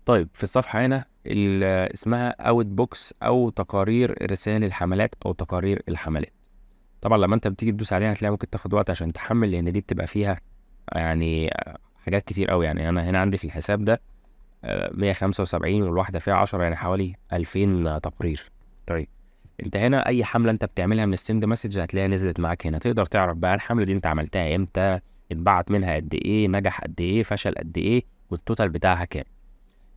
طيب في الصفحة هنا اسمها اوت بوكس او تقارير رسائل الحملات او تقارير الحملات. طبعا لما انت بتيجي تدوس عليها هتلاقي ممكن تاخد وقت عشان تحمل، لان دي بتبقى فيها يعني حاجات كتير قوي. يعني انا هنا عندي في الحساب ده 175 والواحدة فيها 10، يعني حوالي 2000 تقرير. طيب انت هنا اي حملة انت بتعملها من السند مسج هتلاقيها نزلت معاك هنا. تقدر تعرف بقى الحملة دي انت عملتها امتى، اتبعت منها قد ايه، نجح قد ايه، فشل قد ايه، والتوتال بتاعها كام.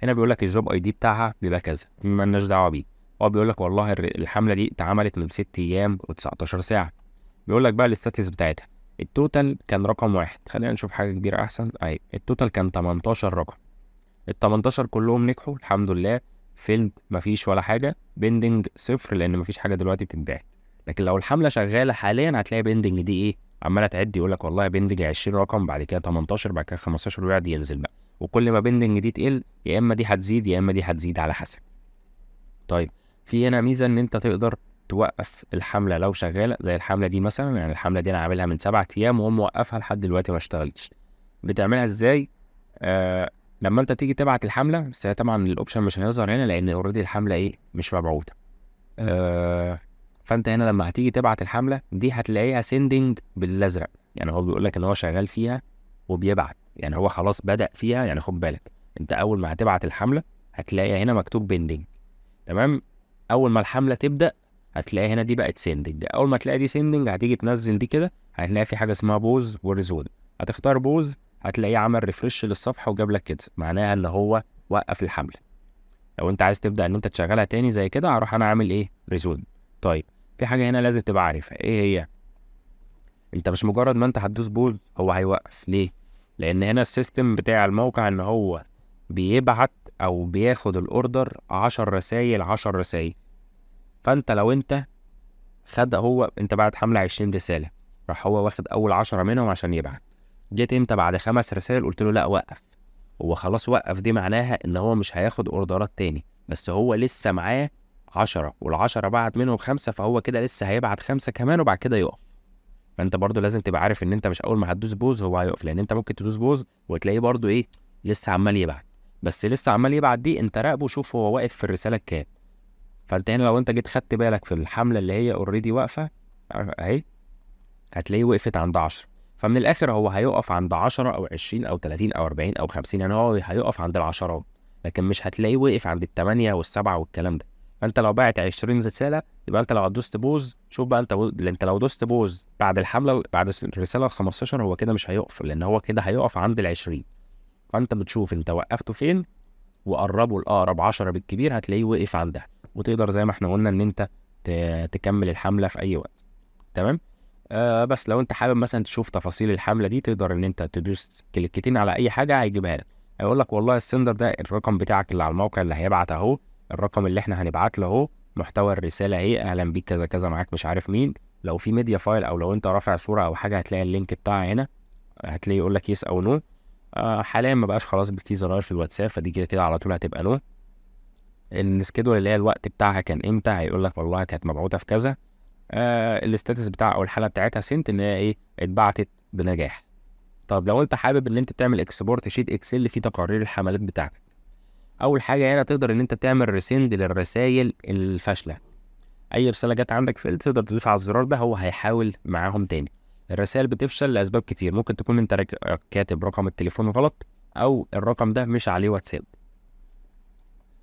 هنا بيقول لك الجوب اي دي بتاعها بيبقى كذا، مالناش دعوة بيه. هو بيقول لك والله الحملة دي اتعملت من 6 ايام و19 ساعة. بيقول لك بقى الاستاتيس بتاعتها. التوتال كان رقم واحد، خلينا نشوف حاجة كبيرة احسن. اهي التوتال كان 18 رقم، ال 18 كلهم نجحوا الحمد لله. فيلد مفيش ولا حاجه، بيندنج صفر لان مفيش حاجه دلوقتي بتتباع. لكن لو الحمله شغاله حاليا هتلاقي بيندنج دي ايه، عماله تعد. يقول لك والله بيندنج 20 رقم، بعد كده 18، بعد كده 15، ويقعد ينزل بقى. وكل ما بيندنج دي تقل يا اما دي هتزيد يا اما دي هتزيد على حسب. طيب في هنا ميزه ان انت تقدر توقف الحمله لو شغاله، زي الحمله دي مثلا. يعني الحمله دي انا عاملها من 7 ايام وهم موقفها لحد دلوقتي ما اشتغلتش. بتعملها ازاي؟ لما انت تيجي تبعت الحمله، بس هي طبعا الاوبشن مش هيظهر هنا لان اوريدي الحمله ايه، مش مبعوثه. فانت هنا لما هتيجي تبعت الحمله دي هتلاقيها سيندنج بالازرق، يعني هو بيقول لك ان هو شغال فيها وبيبعت، يعني هو خلاص بدأ فيها. يعني خد بالك انت اول ما هتبعت الحمله هتلاقيها هنا مكتوب بيندنج، تمام. اول ما الحمله تبدأ هتلاقي هنا دي بقت سيندنج. اول ما تلاقي دي سيندنج هتيجي تنزل دي كده، هتلاقي في حاجه اسمها بوز وريزون. هتختار بوز، هتلاقيه عمل ريفرش للصفحه وجاب لك كده، معناها ان هو وقف الحمله. لو انت عايز تبدا ان انت تشغلها تاني زي كده هروح انا اعمل ايه، ريزون. طيب في حاجه هنا لازم تبقى عارفها، ايه هي؟ انت مش مجرد ما انت هتدوس بوز هو هيوقف. ليه؟ لان هنا السيستم بتاع الموقع ان هو بيبعت او بياخد الاوردر 10 رسائل 10 رسائل. فانت لو انت انت بعت حمله 20 رساله، راح هو واخد اول 10 منهم عشان يبعت. جيت انت بعد 5 رسائل قلت له لا وقف، هو خلاص وقف. دي معناها ان هو مش هياخد اوردرات تاني، بس هو لسه معاه 10، والعشرة بعت منهم 5، فهو كده لسه هيبعت 5 كمان وبعد كده يقف. فانت برضو لازم تبقى عارف ان انت مش اول ما هتدوس بوز هو هيقف، لان انت ممكن تدوس بوز وتلاقيه برضو ايه، لسه عمال يبعت. بس لسه عمال يبعت دي انت راقبه، شوف هو واقف في الرساله الكام. فانت هنا لو انت جيت خدت بالك في الحمله اللي هي اوريدي واقفه اهي، هتلاقيه وقفت عند 10. فمن الاخر هو هيقف عند 10 او 20 او 30 او 40 او 50، يعني هو هيقف عند العشرات، لكن مش هتلاقيه وقف عند الثمانية والسبعة والكلام ده. فانت لو باعت 20 رسالة يبقى انت لو دوست بوز، شوف بقى انت لو دوست بوز بعد الحملة بعد الرسالة ال 15 هو كده مش هيقف، لان هو كده هيقف عند ال 20. فانت بتشوف انت وقفته فين وقربه الاقرب 10 بالكبير هتلاقيه وقف عندها، وتقدر زي ما احنا قلنا ان انت تكمل الحملة في اي وقت. تمام. بس لو انت حابب مثلا تشوف تفاصيل الحمله دي تقدر ان انت تدوس كليكتين على اي حاجه هيجيبها لك. هيقول لك والله السندر ده الرقم بتاعك اللي على الموقع اللي هيبعت اهو، الرقم اللي احنا هنبعت له اهو، محتوى الرساله اهي، اهلا بيك كذا كذا معاك مش عارف مين. لو في ميديا فايل او لو انت رافع صوره او حاجه هتلاقي اللينك بتاعها هنا، هتلاقي يقول لك يس او نو. حاليا ما بقاش خلاص في زراير في الواتساب، فدي كده كده على طول هتبقى نو. السكيدول اللي هي الوقت بتاعها كان امتى، هيقول لك والله كانت مبعوثه في كذا. الاستاتس بتاع او الحاله بتاعتها سنت ان هي ايه، اتبعتت بنجاح. طب لو انت حابب ان انت تعمل اكسبورت شيت اكسل فيه تقارير الحملات بتاعتك، اول حاجه هنا تقدر ان انت تعمل ريسند للرسائل الفاشله. اي رساله جت عندك فيل تقدر تدوس على الزرار ده، هو هيحاول معاهم تاني. الرسائل بتفشل لاسباب كتير، ممكن تكون انت كاتب رقم التليفون غلط، او الرقم ده مش عليه واتساب.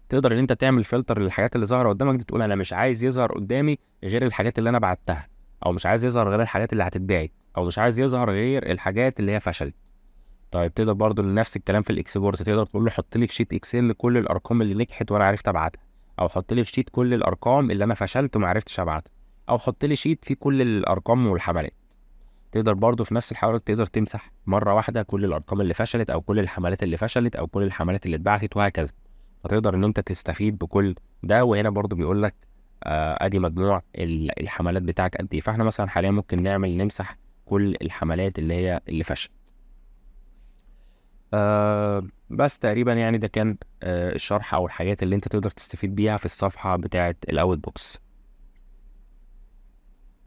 تقدر ان انت تعمل فلتر للحاجات اللي ظاهره قدامك دي، تقول انا مش عايز يظهر قدامي غير الحاجات اللي انا بعتها، او مش عايز يظهر غير الحاجات اللي هتتباعت، او مش عايز يظهر غير الحاجات اللي هي فشلت. طيب تقدر برضو نفس الكلام في الاكسبورت، تقدر تقول له حط لي في شيت اكسل كل الارقام اللي نجحت وانا عرفت ابعتها، او حط لي في شيت كل الارقام اللي انا فشلت وما عرفتش ابعتها، او حط لي شيت فيه كل الارقام والحملات. تقدر برضو في نفس الحوار تقدر تمسح مره واحده كل الارقام اللي فشلت او كل الحملات اللي فشلت او كل الحملات اللي اتبعتت وهكذا. فتقدر ان انت تستفيد بكل ده. وهنا برضو بيقول لك ادي مجموع الحملات بتاعك قد ايه. فاحنا مثلا حاليا ممكن نمسح كل الحملات اللي هي اللي فشلت. بس تقريبا يعني ده كان الشرح او الحاجات اللي انت تقدر تستفيد بيها في الصفحة بتاعت الاوت بوكس.